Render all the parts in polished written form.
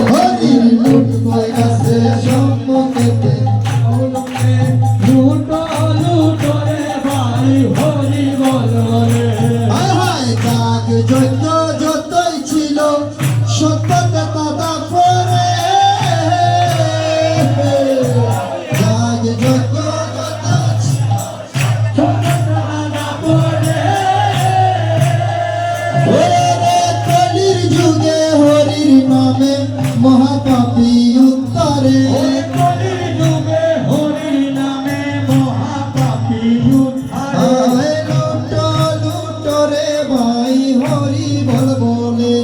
হরির লুট কইরাছে সম্মুখেতে লুটো লুটো রে ভাই হরি বল বলে হায় হায় যাগ যজ্ঞ যতই ছিল সত্যতে তাদা পরে যাগ যজ্ঞ যতই ছিল ওরে কলির যুগে হরির নামে মহাপাপী উত্তরে কলির যুগে হরির নামে মহাপাপী উদ্ধারে আয় লুটো লুটো রে ভাই হরি বল বলে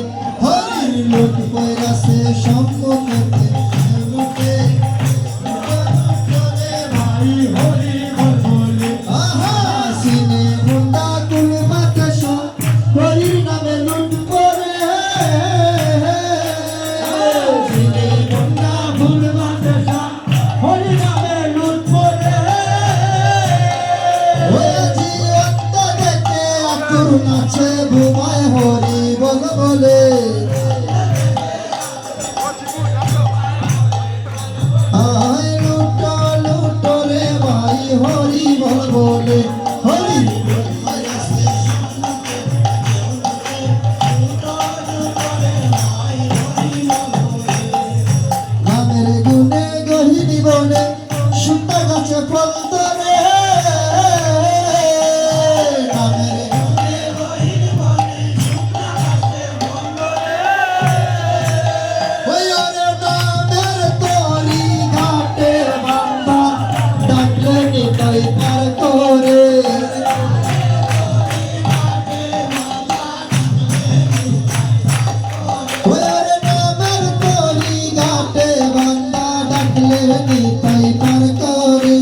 হরির লুট কইরাছে সম্মুখেতে লুটে লুটো রে ভাই হরি বল বলে আহা সিনে মুন্ডা কুল মাথা সব হরির নামে লুট করে সিনে মুন্ডা ভুল বাদশা হরি নামে লুট করে হয়েছি অন্ত দেখে আতুর নাচে ঘুমায় হরি বল বলে আয় লুটো লুটো রে ভাই হরি বল বলে হরি নামের গুণে গহিনী বনে সুতা গাছে ফল ধরে নামের গুণে গহিনী বনে সুতা গাছে ফল ধরে ওই ওরে নামের তরি ঘাটে বান্দা ডাকলে নিতাই পার করে ওরে নামের তরি ঘাটে বান্দা ডাকলে নিতাই পার করে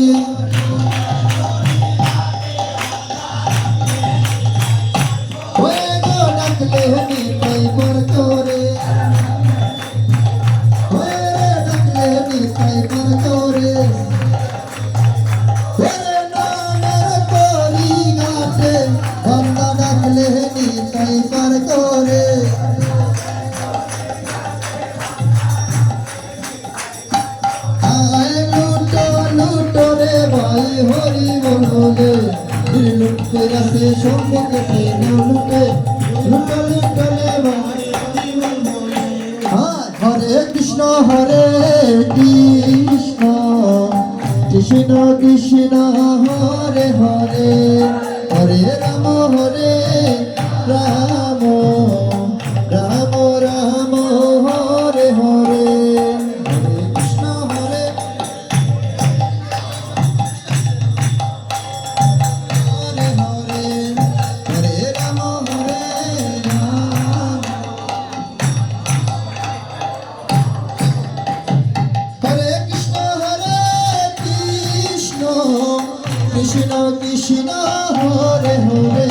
ওরে গো ডাকলে নিতাই পার করে ওরে ডাকলে নিতাই পার করে ওরে নামের তরি ঘাটে বান্দা ডাকলে নিতাই পার করে আয় লুটো লুটো রে ভাই হরি বলে লুট কইরাছে সম্মুখেতে লুটে লুটো লুটো রে ভাই হরি বলে হরে কৃষ্ণ কৃষ্ণ কৃষ্ণ হরে হরে হরে রাম রাম রাম রাম হরে হরে হরে কৃষ্ণ হরে হরে হরে হরে রাম হরে কৃষ্ণ কৃষ্ণ কৃষ্ণ হরে হরে